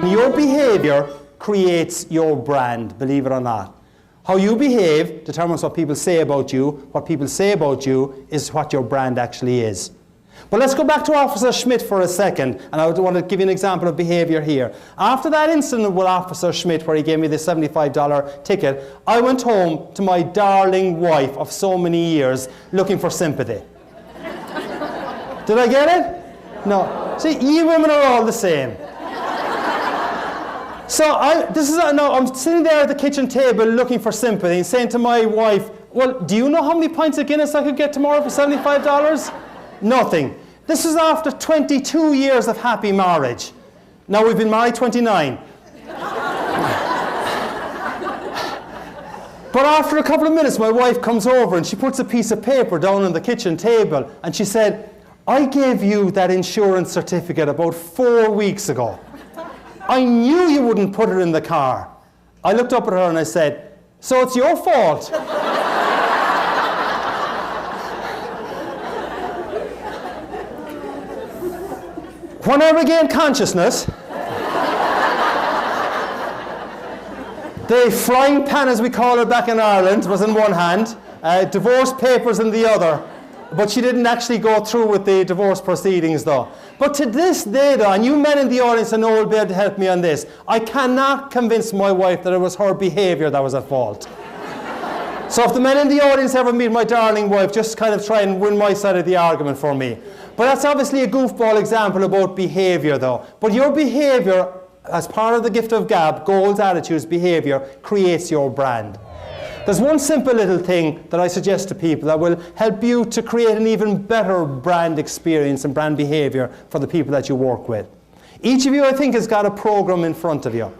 Now, your behaviour creates your brand, believe it or not. How you behave determines what people say about you. What people say about you is what your brand actually is. But let's go back to Officer Schmidt for a second, and I want to give you an example of behaviour here. After that incident with Officer Schmidt where he gave me the $75 ticket, I went home to my darling wife of so many years looking for sympathy. Did I get it? No. See, you women are all the same. So I'm sitting there at the kitchen table looking for sympathy and saying to my wife, well, do you know how many pints of Guinness I could get tomorrow for $75? Nothing. This is after 22 years of happy marriage. Now we've been married 29. But after a couple of minutes, my wife comes over and she puts a piece of paper down on the kitchen table and she said, I gave you that insurance certificate about 4 weeks ago. I knew you wouldn't put it in the car. I looked up at her and I said, so it's your fault. When I regained consciousness, the frying pan, as we call it back in Ireland, was in one hand, divorce papers in the other. But she didn't actually go through with the divorce proceedings though. But to this day though, and you men in the audience I know will be able to help me on this, I cannot convince my wife that it was her behaviour that was at fault. So if the men in the audience ever meet my darling wife, just kind of try and win my side of the argument for me. But that's obviously a goofball example about behaviour though. But your behaviour, as part of the gift of gab, goals, attitudes, behaviour, creates your brand. There's one simple little thing that I suggest to people that will help you to create an even better brand experience and brand behaviour for the people that you work with. Each of you, I think, has got a program in front of you.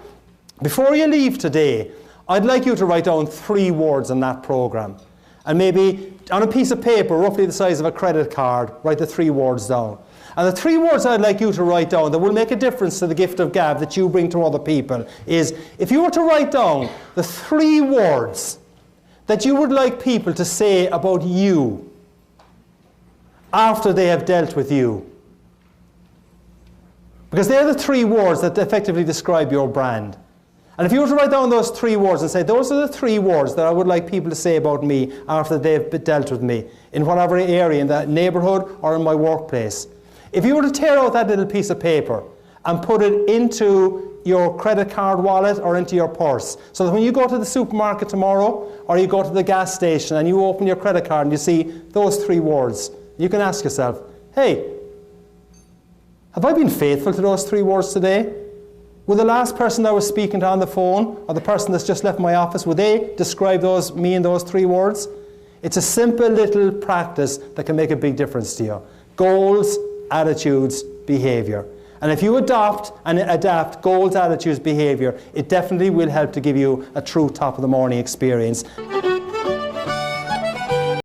Before you leave today, I'd like you to write down 3 words on that program. And maybe on a piece of paper, roughly the size of a credit card, write the 3 words down. And the 3 words I'd like you to write down that will make a difference to the gift of gab that you bring to other people is, if you were to write down the 3 words that you would like people to say about you after they have dealt with you. Because they're the 3 words that effectively describe your brand. And if you were to write down those 3 words and say, those are the 3 words that I would like people to say about me after they've dealt with me, in whatever area, in that neighbourhood or in my workplace. If you were to tear out that little piece of paper and put it into your credit card wallet or into your purse, so that when you go to the supermarket tomorrow or you go to the gas station and you open your credit card and you see those 3 words, you can ask yourself, hey, have I been faithful to those 3 words today? Will the last person I was speaking to on the phone or the person that's just left my office, would they describe me in those 3 words? It's a simple little practice that can make a big difference to you. Goals, attitudes, behaviour. And if you adopt and adapt goals, attitudes, behaviour, it definitely will help to give you a true top of the morning experience.